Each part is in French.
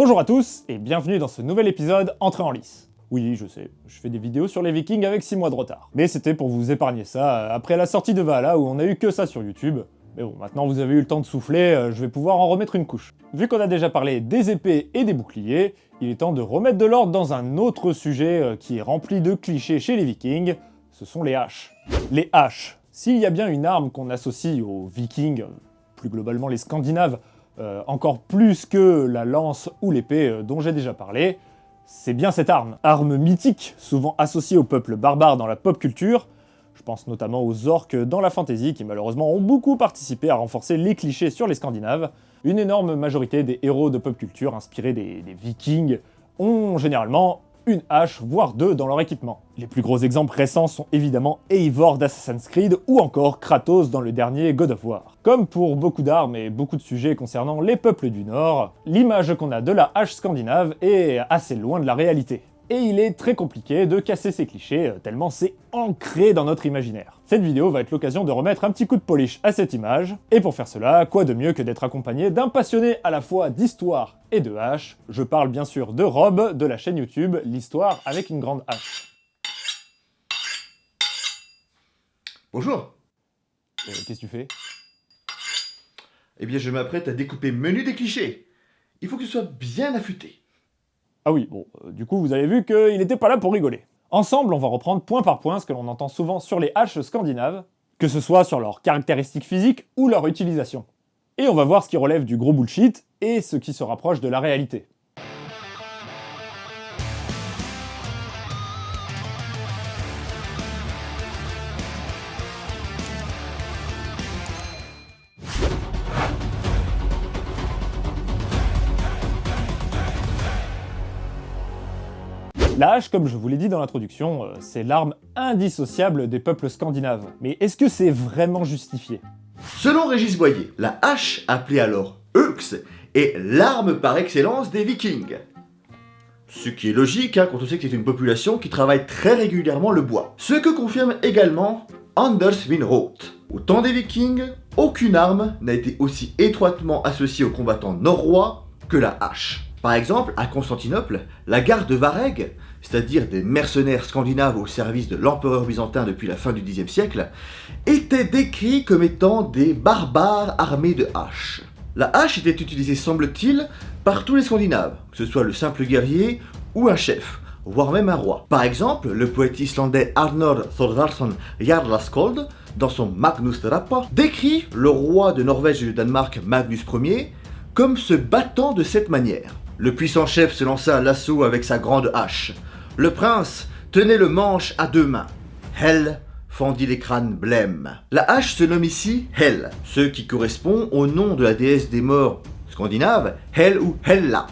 Bonjour à tous et bienvenue dans ce nouvel épisode Entrée en lice. Oui, je sais, je fais des vidéos sur les Vikings avec 6 mois de retard. Mais c'était pour vous épargner ça, après la sortie de Valhalla où on a eu que ça sur YouTube. Mais bon, maintenant vous avez eu le temps de souffler, je vais pouvoir en remettre une couche. Vu qu'on a déjà parlé des épées et des boucliers, il est temps de remettre de l'ordre dans un autre sujet qui est rempli de clichés chez les Vikings, ce sont les haches. Les haches. S'il y a bien une arme qu'on associe aux Vikings, plus globalement les Scandinaves, encore plus que la lance ou l'épée dont j'ai déjà parlé, c'est bien cette arme. Arme mythique, souvent associée au peuple barbare dans la pop culture. Je pense notamment aux orques dans la fantasy qui malheureusement ont beaucoup participé à renforcer les clichés sur les Scandinaves. Une énorme majorité des héros de pop culture inspirés des Vikings ont généralement une hache, voire deux dans leur équipement. Les plus gros exemples récents sont évidemment Eivor d'Assassin's Creed ou encore Kratos dans le dernier God of War. Comme pour beaucoup d'armes et beaucoup de sujets concernant les peuples du Nord, l'image qu'on a de la hache scandinave est assez loin de la réalité. Et il est très compliqué de casser ces clichés, tellement c'est ancré dans notre imaginaire. Cette vidéo va être l'occasion de remettre un petit coup de polish à cette image, et pour faire cela, quoi de mieux que d'être accompagné d'un passionné à la fois d'histoire et de hache. Je parle bien sûr de Rob, de la chaîne YouTube L'Histoire avec une grande hache. Bonjour. Qu'est-ce que tu fais? Eh bien, je m'apprête à découper menu des clichés. Il faut que ce soit bien affûté. Ah oui, bon, du coup vous avez vu qu'il n'était pas là pour rigoler. Ensemble, on va reprendre point par point ce que l'on entend souvent sur les haches scandinaves, que ce soit sur leurs caractéristiques physiques ou leur utilisation. Et on va voir ce qui relève du gros bullshit et ce qui se rapproche de la réalité. La hache, comme je vous l'ai dit dans l'introduction, c'est l'arme indissociable des peuples scandinaves. Mais est-ce que c'est vraiment justifié? Selon Régis Boyer, la hache, appelée alors Öx, est l'arme par excellence des Vikings. Ce qui est logique quand on sait que c'est une population qui travaille très régulièrement le bois. Ce que confirme également Anders Winroth. Au temps des Vikings, aucune arme n'a été aussi étroitement associée aux combattants norrois que la hache. Par exemple, à Constantinople, la garde Vareg, c'est-à-dire des mercenaires scandinaves au service de l'empereur byzantin depuis la fin du Xe siècle, étaient décrits comme étant des barbares armés de haches. La hache était utilisée, semble-t-il, par tous les Scandinaves, que ce soit le simple guerrier ou un chef, voire même un roi. Par exemple, le poète islandais Arnor Thordarson Jarlaskald, dans son Magnus Rapa, décrit le roi de Norvège et de Danemark Magnus Ier comme se battant de cette manière. Le puissant chef se lança à l'assaut avec sa grande hache. Le prince tenait le manche à deux mains. Hel fendit les crânes blêmes. La hache se nomme ici Hel, ce qui correspond au nom de la déesse des morts scandinave, Hel ou Hella.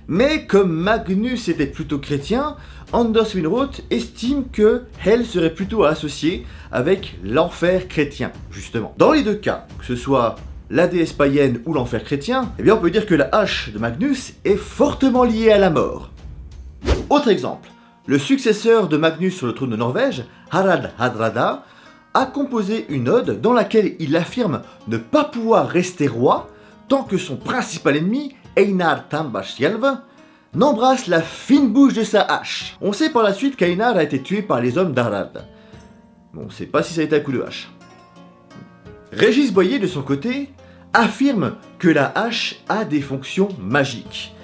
Mais comme Magnus était plutôt chrétien, Anders Winroth estime que Hel serait plutôt associé avec l'enfer chrétien, justement. Dans les deux cas, que ce soit la déesse païenne ou l'enfer chrétien, eh bien on peut dire que la hache de Magnus est fortement liée à la mort. Autre exemple, le successeur de Magnus sur le trône de Norvège, Harald Hardrada, a composé une ode dans laquelle il affirme ne pas pouvoir rester roi tant que son principal ennemi, Einar Tambarskjálfr, n'embrasse la fine bouche de sa hache. On sait par la suite qu'Einar a été tué par les hommes d'Harald. Bon, on ne sait pas si ça a été un coup de hache. Régis Boyer, de son côté, affirme que la hache a des fonctions magiques.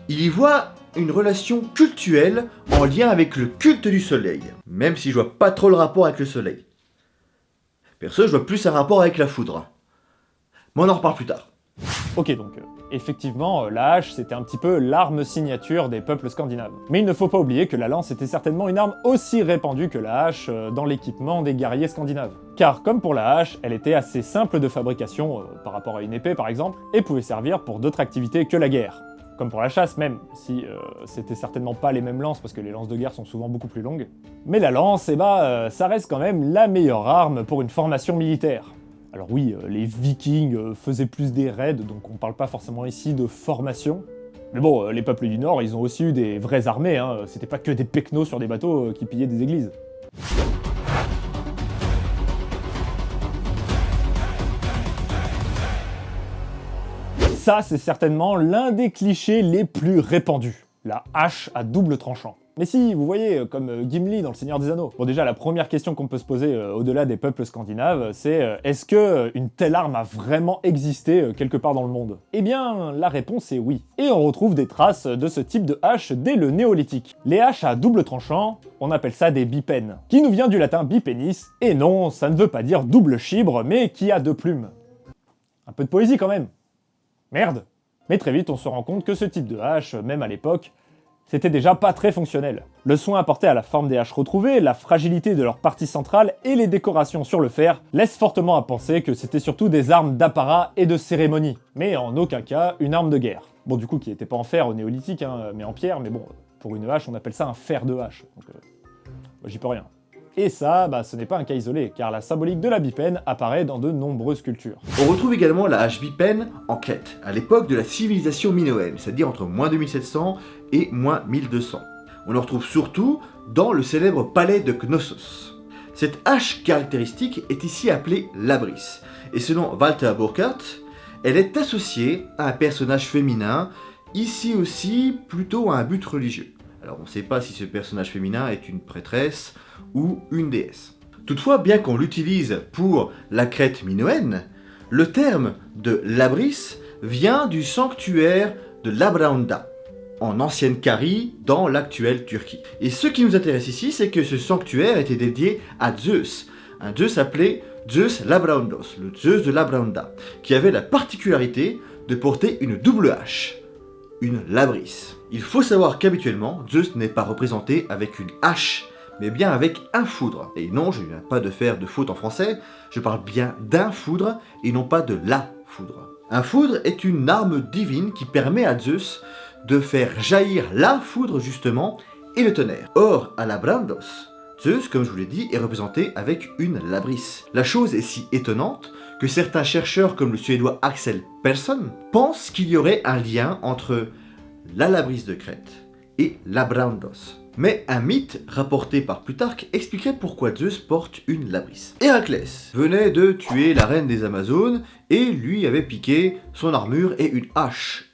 Il y voit une relation cultuelle en lien avec le culte du soleil, même si je vois pas trop le rapport avec le soleil. Perso, je vois plus un rapport avec la foudre. Mais on en reparle plus tard. Ok, donc effectivement, la hache c'était un petit peu l'arme signature des peuples scandinaves. Mais il ne faut pas oublier que la lance était certainement une arme aussi répandue que la hache dans l'équipement des guerriers scandinaves. Car comme pour la hache, elle était assez simple de fabrication par rapport à une épée par exemple, et pouvait servir pour d'autres activités que la guerre. Comme pour la chasse même, si c'était certainement pas les mêmes lances parce que les lances de guerre sont souvent beaucoup plus longues. Mais la lance, ça reste quand même la meilleure arme pour une formation militaire. Alors oui, les Vikings faisaient plus des raids, donc on parle pas forcément ici de formation. Mais bon, les peuples du Nord, ils ont aussi eu des vraies armées, hein. C'était pas que des pecnos sur des bateaux qui pillaient des églises. Ça, c'est certainement l'un des clichés les plus répandus, la hache à double tranchant. Mais si, vous voyez, comme Gimli dans Le Seigneur des Anneaux. Bon déjà, la première question qu'on peut se poser au-delà des peuples scandinaves, c'est est-ce que une telle arme a vraiment existé quelque part dans le monde? Eh bien, la réponse est oui. Et on retrouve des traces de ce type de hache dès le néolithique. Les haches à double tranchant, on appelle ça des bipennes, qui nous vient du latin bipennis, et non, ça ne veut pas dire double chibre, mais qui a deux plumes. Un peu de poésie quand même. Merde. Mais très vite, on se rend compte que ce type de hache, même à l'époque, c'était déjà pas très fonctionnel. Le soin apporté à la forme des haches retrouvées, la fragilité de leur partie centrale et les décorations sur le fer laissent fortement à penser que c'était surtout des armes d'apparat et de cérémonie, mais en aucun cas une arme de guerre. Bon du coup qui était pas en fer au néolithique, hein, mais en pierre, mais bon, pour une hache on appelle ça un fer de hache, donc j'y peux rien. Et ça, ce n'est pas un cas isolé, car la symbolique de la bipenne apparaît dans de nombreuses cultures. On retrouve également la hache bipenne en Crète, à l'époque de la civilisation minoenne, c'est-à-dire entre moins 2700 et moins 1200. On le retrouve surtout dans le célèbre palais de Knossos. Cette hache caractéristique est ici appelée labris, et selon Walter Burkhardt, elle est associée à un personnage féminin, ici aussi plutôt à un but religieux. Alors on ne sait pas si ce personnage féminin est une prêtresse ou une déesse. Toutefois, bien qu'on l'utilise pour la Crète minoenne, le terme de labris vient du sanctuaire de Labraunda, en ancienne Carie, dans l'actuelle Turquie. Et ce qui nous intéresse ici, c'est que ce sanctuaire était dédié à Zeus, un Zeus appelé Zeus Labraundos, le Zeus de Labraunda, qui avait la particularité de porter une double hache, une labris. Il faut savoir qu'habituellement, Zeus n'est pas représenté avec une hache, mais bien avec un foudre. Et non, je ne viens pas de faire de faute en français, je parle bien d'un foudre et non pas de la foudre. Un foudre est une arme divine qui permet à Zeus de faire jaillir la foudre justement et le tonnerre. Or, à Labrandos, Zeus, comme je vous l'ai dit, est représenté avec une labris. La chose est si étonnante que certains chercheurs comme le suédois Axel Persson pensent qu'il y aurait un lien entre la labris de Crète et Labrandos. Mais un mythe rapporté par Plutarque expliquerait pourquoi Zeus porte une labris. Héraclès venait de tuer la reine des Amazones et lui avait piqué son armure et une hache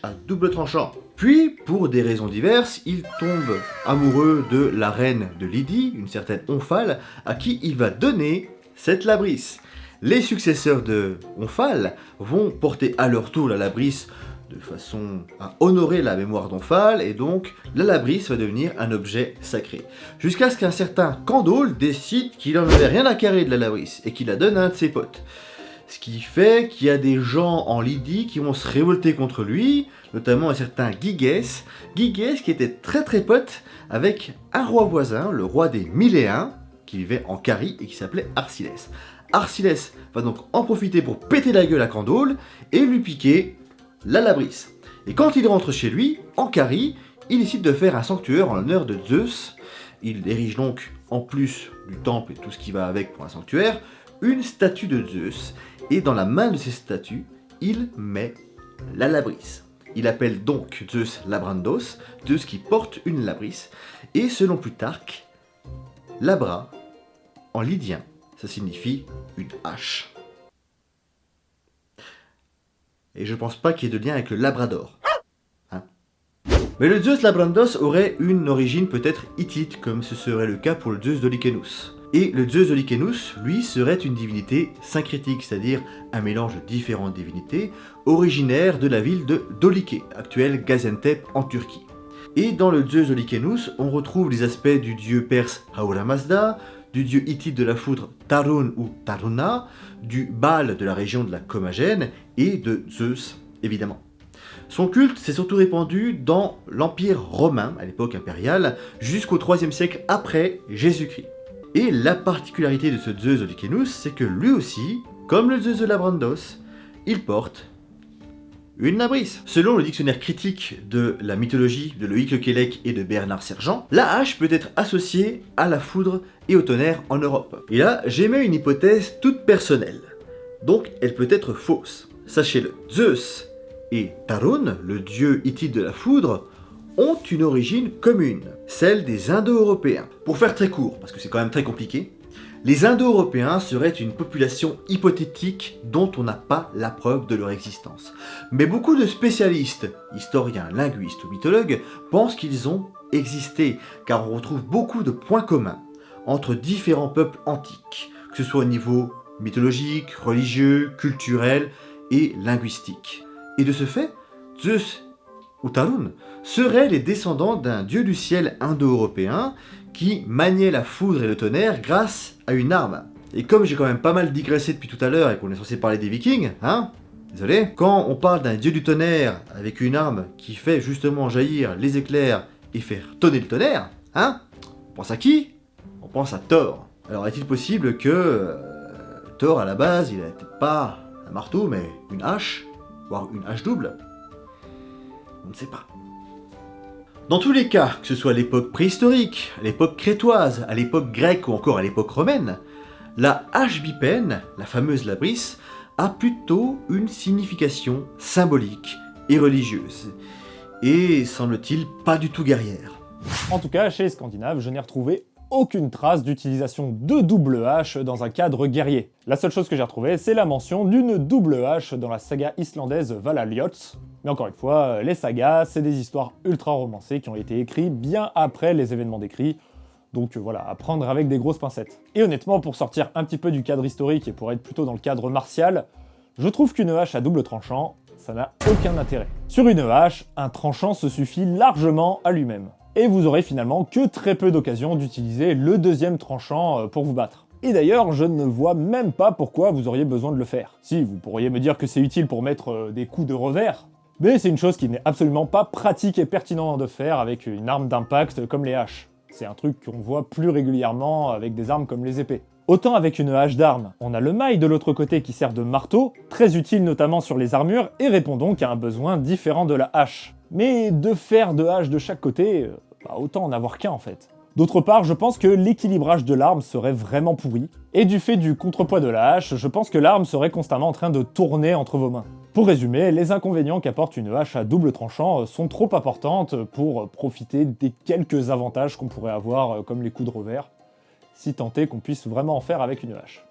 à double tranchant. Puis, pour des raisons diverses, il tombe amoureux de la reine de Lydie, une certaine Omphale, à qui il va donner cette labris. Les successeurs de Omphale vont porter à leur tour la labris de façon à honorer la mémoire d'Omphale, et donc la labris va devenir un objet sacré. Jusqu'à ce qu'un certain Candole décide qu'il en avait rien à carrer de la labris, et qu'il la donne à un de ses potes. Ce qui fait qu'il y a des gens en Lydie qui vont se révolter contre lui, notamment un certain Gygès qui était très pote avec un roi voisin, le roi des Myléens, qui vivait en Carie et qui s'appelait Arcilès. Arcilès va donc en profiter pour péter la gueule à Candole et lui piquer la labris. Et quand il rentre chez lui, en Carie, il décide de faire un sanctuaire en l'honneur de Zeus. Il érige donc, en plus du temple et tout ce qui va avec pour un sanctuaire, une statue de Zeus, et dans la main de cette statue, il met la labris. Il appelle donc Zeus Labrandos, Zeus qui porte une labris, et selon Plutarque, labra, en lydien, ça signifie une hache. Et je pense pas qu'il y ait de lien avec le Labrador. Hein? Mais le Zeus Labrandos aurait une origine peut-être hittite, comme ce serait le cas pour le Zeus de Lycaenos. Et le Zeus de Lycaenos, lui, serait une divinité syncrétique, c'est-à-dire un mélange de différentes divinités, originaire de la ville de Doliké, actuelle Gaziantep en Turquie. Et dans le Zeus de Lycaenos, on retrouve les aspects du dieu perse Ahura Mazda, du dieu hittite de la foudre Tarun ou Taruna, du Baal de la région de la Commagène et de Zeus, évidemment. Son culte s'est surtout répandu dans l'Empire romain, à l'époque impériale, jusqu'au IIIe siècle après Jésus-Christ. Et la particularité de ce Zeus de Lycaenos, c'est que lui aussi, comme le Zeus de Labrandos, il porte une labris. Selon le dictionnaire critique de la mythologie de Loïc Lequellec et de Bernard Sergent, la hache peut être associée à la foudre et au tonnerre en Europe. Et là, j'émets une hypothèse toute personnelle. Donc, elle peut être fausse. Sachez-le, Zeus et Tarun, le dieu hittite de la foudre, ont une origine commune, celle des Indo-Européens. Pour faire très court, parce que c'est quand même très compliqué, Les Indo-Européens seraient une population hypothétique dont on n'a pas la preuve de leur existence. Mais beaucoup de spécialistes, historiens, linguistes ou mythologues, pensent qu'ils ont existé, car on retrouve beaucoup de points communs entre différents peuples antiques, que ce soit au niveau mythologique, religieux, culturel et linguistique. Et de ce fait, Zeus ou Tarun seraient les descendants d'un dieu du ciel indo-européen qui maniait la foudre et le tonnerre grâce à une arme. Et comme j'ai quand même pas mal digressé depuis tout à l'heure et qu'on est censé parler des Vikings, désolé, quand on parle d'un dieu du tonnerre avec une arme qui fait justement jaillir les éclairs et faire tonner le tonnerre, on pense à qui? On pense à Thor. Alors est-il possible que Thor à la base, il a peut-être pas un marteau mais une hache, voire une hache double? On ne sait pas. Dans tous les cas, que ce soit à l'époque préhistorique, à l'époque crétoise, à l'époque grecque ou encore à l'époque romaine, la hache bipène, la fameuse labris, a plutôt une signification symbolique et religieuse, et semble-t-il pas du tout guerrière. En tout cas, chez les Scandinaves, je n'ai retrouvé aucune trace d'utilisation de double hache dans un cadre guerrier. La seule chose que j'ai retrouvée, c'est la mention d'une double hache dans la saga islandaise Valaljóts. Mais encore une fois, les sagas, c'est des histoires ultra romancées qui ont été écrites bien après les événements décrits. Donc voilà, à prendre avec des grosses pincettes. Et honnêtement, pour sortir un petit peu du cadre historique et pour être plutôt dans le cadre martial, je trouve qu'une hache à double tranchant, ça n'a aucun intérêt. Sur une hache, un tranchant se suffit largement à lui-même. Et vous aurez finalement que très peu d'occasions d'utiliser le deuxième tranchant pour vous battre. Et d'ailleurs, je ne vois même pas pourquoi vous auriez besoin de le faire. Si, vous pourriez me dire que c'est utile pour mettre des coups de revers, mais c'est une chose qui n'est absolument pas pratique et pertinent de faire avec une arme d'impact comme les haches. C'est un truc qu'on voit plus régulièrement avec des armes comme les épées. Autant avec une hache d'arme, on a le mail de l'autre côté qui sert de marteau, très utile notamment sur les armures, et répond donc à un besoin différent de la hache. Mais deux fers de hache de chaque côté, autant en avoir qu'un en fait. D'autre part, je pense que l'équilibrage de l'arme serait vraiment pourri, et du fait du contrepoids de la hache, je pense que l'arme serait constamment en train de tourner entre vos mains. Pour résumer, les inconvénients qu'apporte une hache à double tranchant sont trop importantes pour profiter des quelques avantages qu'on pourrait avoir, comme les coups de revers, si tant est qu'on puisse vraiment en faire avec une hache.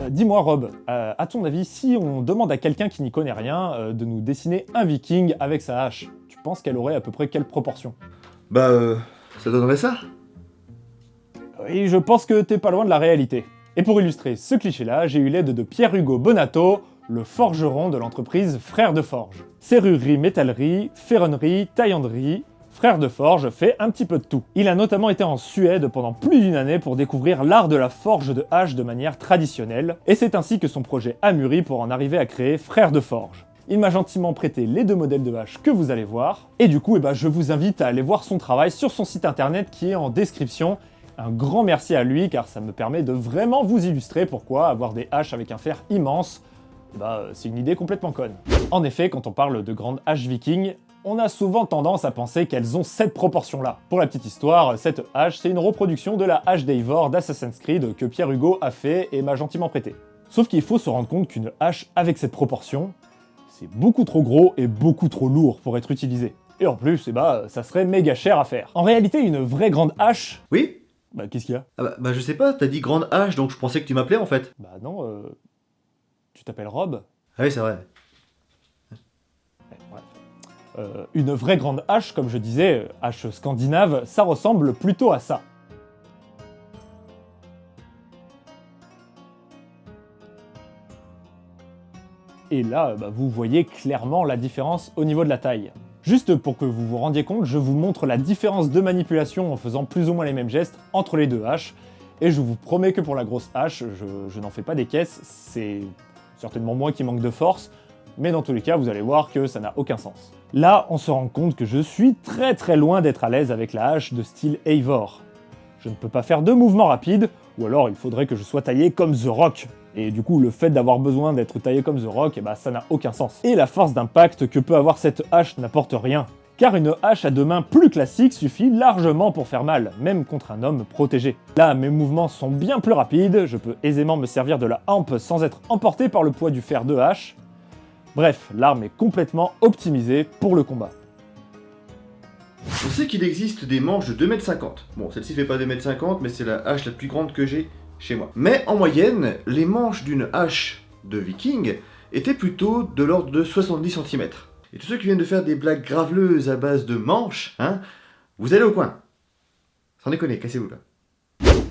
Dis-moi Rob, à ton avis, si on demande à quelqu'un qui n'y connaît rien de nous dessiner un viking avec sa hache, tu penses qu'elle aurait à peu près quelle proportion? Ça donnerait ça? Oui, je pense que t'es pas loin de la réalité. Et pour illustrer ce cliché-là, j'ai eu l'aide de Pierre-Hugo Bonato, le forgeron de l'entreprise Frères de Forge. Serrurerie, métallerie, ferronnerie, taillanderie, Frères de Forge fait un petit peu de tout. Il a notamment été en Suède pendant plus d'une année pour découvrir l'art de la forge de hache de manière traditionnelle, et c'est ainsi que son projet a mûri pour en arriver à créer Frères de Forge. Il m'a gentiment prêté les deux modèles de hache que vous allez voir, et du coup, je vous invite à aller voir son travail sur son site internet qui est en description. Un grand merci à lui car ça me permet de vraiment vous illustrer pourquoi avoir des haches avec un fer immense, c'est une idée complètement conne. En effet, quand on parle de grandes haches vikings, on a souvent tendance à penser qu'elles ont cette proportion-là. Pour la petite histoire, cette hache, c'est une reproduction de la hache d'Eivor d'Assassin's Creed que Pierre-Hugo a fait et m'a gentiment prêté. Sauf qu'il faut se rendre compte qu'une hache avec cette proportion, c'est beaucoup trop gros et beaucoup trop lourd pour être utilisé. Et en plus, ça serait méga cher à faire. En réalité, une vraie grande hache... Oui? Qu'est-ce qu'il y a? Je sais pas, t'as dit grande hache, donc je pensais que tu m'appelais en fait. Non, tu t'appelles Rob? Ah oui, c'est vrai. Une vraie grande hache, comme je disais, hache scandinave, ça ressemble plutôt à ça. Et là, vous voyez clairement la différence au niveau de la taille. Juste pour que vous vous rendiez compte, je vous montre la différence de manipulation en faisant plus ou moins les mêmes gestes entre les deux haches, et je vous promets que pour la grosse hache, je n'en fais pas des caisses, c'est certainement moi qui manque de force, mais dans tous les cas, vous allez voir que ça n'a aucun sens. Là, on se rend compte que je suis très loin d'être à l'aise avec la hache de style Eivor. Je ne peux pas faire de mouvements rapides, ou alors il faudrait que je sois taillé comme The Rock. Et du coup, le fait d'avoir besoin d'être taillé comme The Rock, ça n'a aucun sens. Et la force d'impact que peut avoir cette hache n'apporte rien. Car une hache à deux mains plus classique suffit largement pour faire mal, même contre un homme protégé. Là, mes mouvements sont bien plus rapides, je peux aisément me servir de la hampe sans être emporté par le poids du fer de hache. Bref, l'arme est complètement optimisée pour le combat. On sait qu'il existe des manches de 2,50 m. Bon, celle-ci fait pas 2,50 m, mais c'est la hache la plus grande que j'ai chez moi. Mais en moyenne, les manches d'une hache de viking étaient plutôt de l'ordre de 70 cm. Et tous ceux qui viennent de faire des blagues graveleuses à base de manches, hein, vous allez au coin. Sans déconner, cassez-vous là.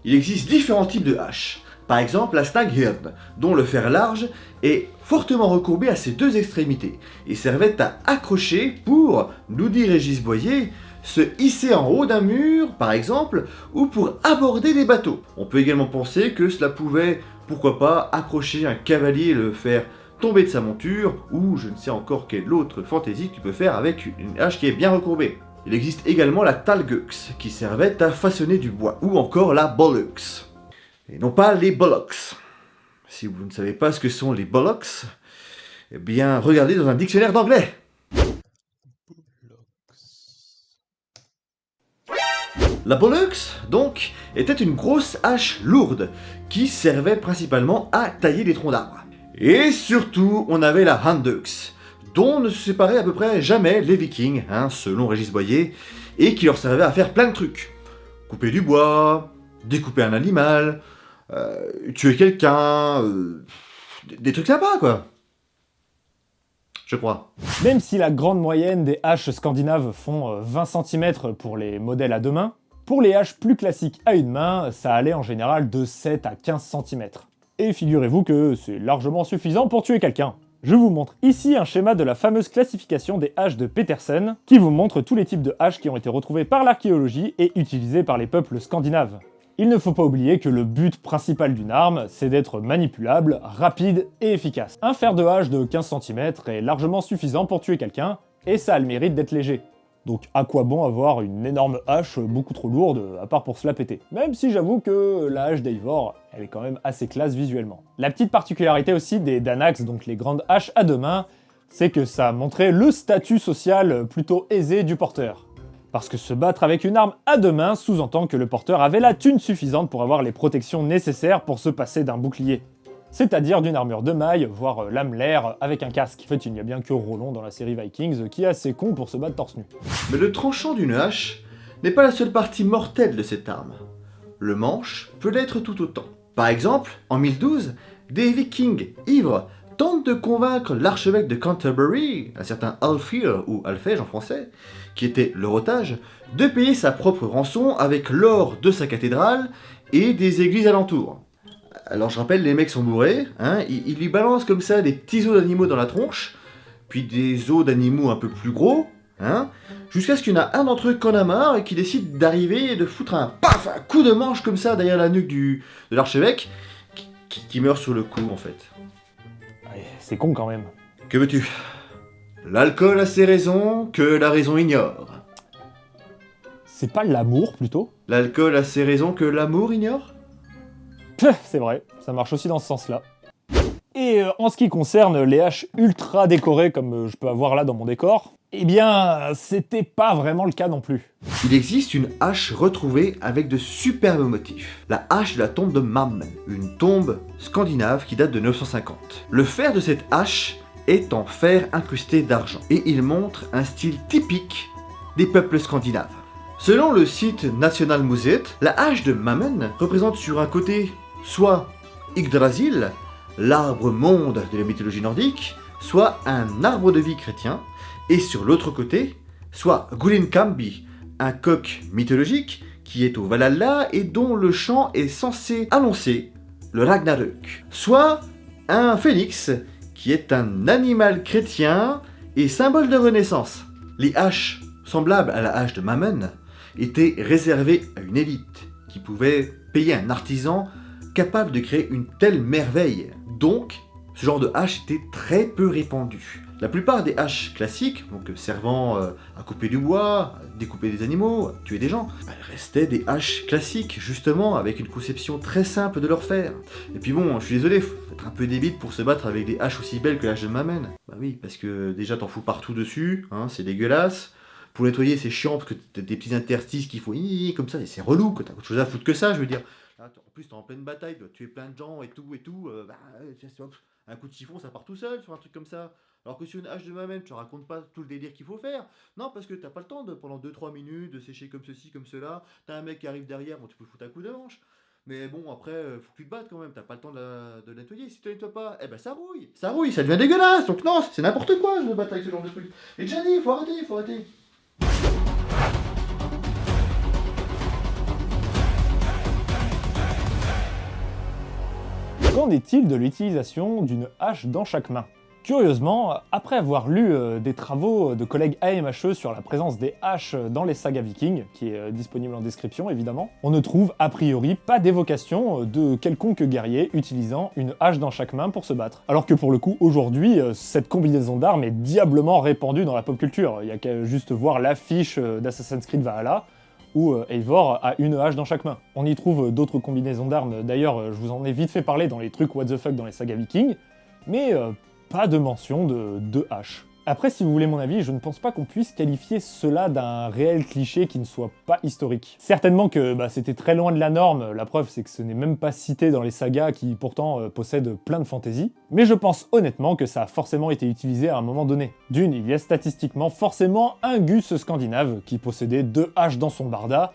Il existe différents types de haches. Par exemple, la Staghirn, dont le fer large est fortement recourbé à ses deux extrémités et servait à accrocher pour, nous dit Régis Boyer, se hisser en haut d'un mur, par exemple, ou pour aborder des bateaux. On peut également penser que cela pouvait, pourquoi pas, accrocher un cavalier et le faire tomber de sa monture, ou je ne sais encore quelle autre fantaisie que tu peux faire avec une hache qui est bien recourbée. Il existe également la Talgux, qui servait à façonner du bois, ou encore la Bollux. Et non pas les Bollocks. Si vous ne savez pas ce que sont les Bollocks, eh bien, regardez dans un dictionnaire d'anglais. La Bollux, donc, était une grosse hache lourde, qui servait principalement à tailler des troncs d'arbres. Et surtout, on avait la Handux, dont ne se séparaient à peu près jamais les Vikings, hein, selon Régis Boyer, et qui leur servait à faire plein de trucs. Couper du bois, découper un animal, tuer quelqu'un, des trucs sympas quoi. Je crois. Même si la grande moyenne des haches scandinaves font 20 cm pour les modèles à deux mains, pour les haches plus classiques à une main, ça allait en général de 7 à 15 cm. Et figurez-vous que c'est largement suffisant pour tuer quelqu'un. Je vous montre ici un schéma de la fameuse classification des haches de Petersen, qui vous montre tous les types de haches qui ont été retrouvées par l'archéologie et utilisées par les peuples scandinaves. Il ne faut pas oublier que le but principal d'une arme, c'est d'être manipulable, rapide et efficace. Un fer de hache de 15 cm est largement suffisant pour tuer quelqu'un, et ça a le mérite d'être léger. Donc à quoi bon avoir une énorme hache beaucoup trop lourde, à part pour se la péter. Même si j'avoue que la hache d'Eivor, elle est quand même assez classe visuellement. La petite particularité aussi des Danax, donc les grandes haches à deux mains, c'est que ça montrait le statut social plutôt aisé du porteur. Parce que se battre avec une arme à deux mains sous-entend que le porteur avait la thune suffisante pour avoir les protections nécessaires pour se passer d'un bouclier. C'est-à-dire d'une armure de maille, voire lamelaire avec un casque. En fait, il n'y a bien que Roland dans la série Vikings qui est assez con pour se battre torse nu. Mais le tranchant d'une hache n'est pas la seule partie mortelle de cette arme. Le manche peut l'être tout autant. Par exemple, en 1012, des Vikings ivres tentent de convaincre l'archevêque de Canterbury, un certain Alfir, ou Alphège en français, qui était leur otage, de payer sa propre rançon avec l'or de sa cathédrale et des églises alentours. Alors je rappelle, les mecs sont bourrés, hein, ils lui balancent comme ça des petits os d'animaux dans la tronche, puis des os d'animaux un peu plus gros, hein, jusqu'à ce qu'il y en a un d'entre eux qui en a marre et qui décide d'arriver et de foutre un coup de manche comme ça derrière la nuque de l'archevêque, qui meurt sur le coup en fait. C'est con quand même. Que veux-tu? L'alcool a ses raisons que la raison ignore. C'est pas l'amour plutôt? L'alcool a ses raisons que l'amour ignore? C'est vrai, ça marche aussi dans ce sens-là. Et en ce qui concerne les haches ultra décorées comme je peux avoir là dans mon décor, eh bien, c'était pas vraiment le cas non plus. Il existe une hache retrouvée avec de superbes motifs. La hache de la tombe de Mammen, une tombe scandinave qui date de 950. Le fer de cette hache est en fer incrusté d'argent, et il montre un style typique des peuples scandinaves. Selon le site National Museet, la hache de Mammen représente sur un côté soit Yggdrasil, l'arbre monde de la mythologie nordique, soit un arbre de vie chrétien, et sur l'autre côté, soit Gulinkambi, un coq mythologique qui est au Valhalla et dont le chant est censé annoncer le Ragnarök, soit un phénix qui est un animal chrétien et symbole de renaissance. Les haches semblables à la hache de Mammen étaient réservées à une élite qui pouvait payer un artisan capable de créer une telle merveille. Donc, ce genre de hache était très peu répandu. La plupart des haches classiques, donc servant à couper du bois, à découper des animaux, à tuer des gens, elles restaient des haches classiques, justement, avec une conception très simple de leur fer. Et puis bon, je suis désolé, faut être un peu débile pour se battre avec des haches aussi belles que la hache de Mammen. Bah oui, parce que déjà t'en fous partout dessus, hein, c'est dégueulasse. Pour nettoyer, c'est chiant parce que t'as des petits interstices qu'il faut comme ça, et c'est relou, que t'as autre chose à foutre que ça, je veux dire. Ah, en plus, t'es en pleine bataille, tu dois tuer plein de gens et tout, hop, un coup de chiffon, ça part tout seul sur un truc comme ça. Alors que sur une hache de main même, tu racontes pas tout le délire qu'il faut faire. Non, parce que t'as pas le temps de, pendant 2-3 minutes, de sécher comme ceci, comme cela. T'as un mec qui arrive derrière, bon, tu peux foutre un coup de manche. Mais bon, après, faut que tu te battes quand même, t'as pas le temps de le nettoyer. Si tu nettoies pas, eh ben ça rouille. Ça rouille, ça devient dégueulasse. Donc non, c'est n'importe quoi, je me battre avec ce genre de truc. Et déjà dit, faut arrêter, faut arrêter. Qu'en est-il de l'utilisation d'une hache dans chaque main? Curieusement, après avoir lu des travaux de collègues AMHE sur la présence des haches dans les sagas vikings, qui est disponible en description évidemment, on ne trouve a priori pas d'évocation de quelconque guerrier utilisant une hache dans chaque main pour se battre. Alors que pour le coup, aujourd'hui, cette combinaison d'armes est diablement répandue dans la pop culture. Il y a qu'à juste voir l'affiche d'Assassin's Creed Valhalla, où Eivor a une hache dans chaque main. On y trouve d'autres combinaisons d'armes, d'ailleurs je vous en ai vite fait parler dans les trucs what the fuck dans les sagas vikings, mais pas de mention de hache. Après, si vous voulez mon avis, je ne pense pas qu'on puisse qualifier cela d'un réel cliché qui ne soit pas historique. Certainement que c'était très loin de la norme, la preuve c'est que ce n'est même pas cité dans les sagas qui pourtant possèdent plein de fantaisie, mais je pense honnêtement que ça a forcément été utilisé à un moment donné. D'une, il y a statistiquement forcément un Gus scandinave qui possédait 2 haches dans son barda,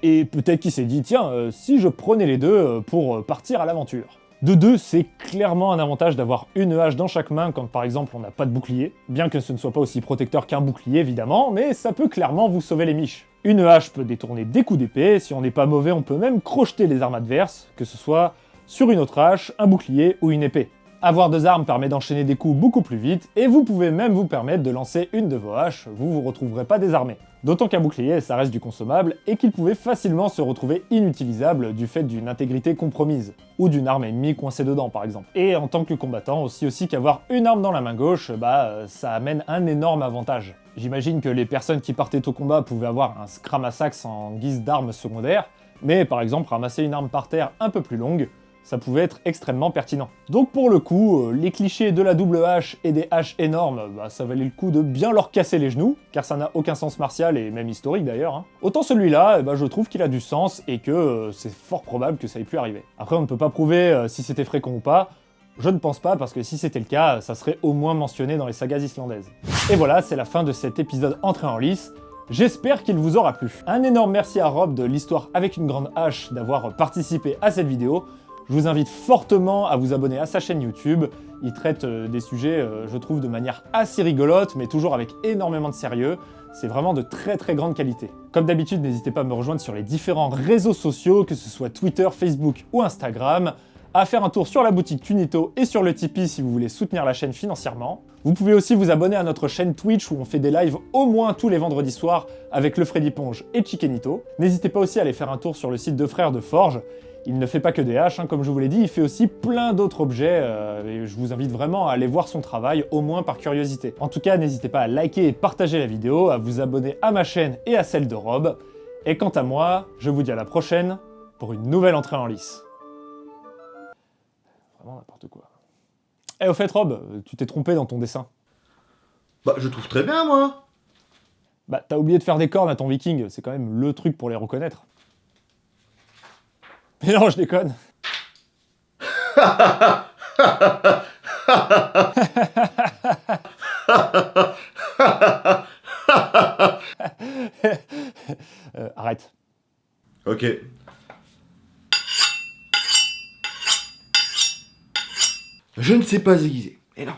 et peut-être qu'il s'est dit tiens, si je prenais les deux pour partir à l'aventure. De deux, c'est clairement un avantage d'avoir une hache dans chaque main quand par exemple on n'a pas de bouclier, bien que ce ne soit pas aussi protecteur qu'un bouclier évidemment, mais ça peut clairement vous sauver les miches. Une hache peut détourner des coups d'épée, si on n'est pas mauvais on peut même crocheter les armes adverses, que ce soit sur une autre hache, un bouclier ou une épée. Avoir 2 armes permet d'enchaîner des coups beaucoup plus vite, et vous pouvez même vous permettre de lancer une de vos haches, vous vous retrouverez pas désarmé. D'autant qu'un bouclier, ça reste du consommable, et qu'il pouvait facilement se retrouver inutilisable du fait d'une intégrité compromise, ou d'une arme ennemie coincée dedans par exemple. Et en tant que combattant, aussi qu'avoir une arme dans la main gauche, ça amène un énorme avantage. J'imagine que les personnes qui partaient au combat pouvaient avoir un scramasax en guise d'arme secondaire, mais par exemple ramasser une arme par terre un peu plus longue, ça pouvait être extrêmement pertinent. Donc pour le coup, les clichés de la double hache et des haches énormes, ça valait le coup de bien leur casser les genoux, car ça n'a aucun sens martial et même historique d'ailleurs. Hein. Autant celui-là, je trouve qu'il a du sens et que c'est fort probable que ça ait pu arriver. Après on ne peut pas prouver si c'était fréquent ou pas, je ne pense pas parce que si c'était le cas, ça serait au moins mentionné dans les sagas islandaises. Et voilà, c'est la fin de cet épisode entré en lice. J'espère qu'il vous aura plu. Un énorme merci à Rob de l'histoire avec une grande hache d'avoir participé à cette vidéo. Je vous invite fortement à vous abonner à sa chaîne YouTube. Il traite des sujets, je trouve, de manière assez rigolote, mais toujours avec énormément de sérieux. C'est vraiment de très très grande qualité. Comme d'habitude, n'hésitez pas à me rejoindre sur les différents réseaux sociaux, que ce soit Twitter, Facebook ou Instagram, à faire un tour sur la boutique Tunito et sur le Tipeee si vous voulez soutenir la chaîne financièrement. Vous pouvez aussi vous abonner à notre chaîne Twitch où on fait des lives au moins tous les vendredis soirs avec le Freddy Ponge et Chikenito. N'hésitez pas aussi à aller faire un tour sur le site de Frères de Forge. Il ne fait pas que des haches, comme je vous l'ai dit, il fait aussi plein d'autres objets, et je vous invite vraiment à aller voir son travail, au moins par curiosité. En tout cas, n'hésitez pas à liker et partager la vidéo, à vous abonner à ma chaîne et à celle de Rob. Et quant à moi, je vous dis à la prochaine pour une nouvelle entrée en lice. Vraiment n'importe quoi. Eh, au fait Rob, tu t'es trompé dans ton dessin. Je trouve très bien moi. T'as oublié de faire des cornes à ton viking, c'est quand même le truc pour les reconnaître. Mais non, je déconne. Arrête. Ok. Je ne sais pas aiguiser. Et non.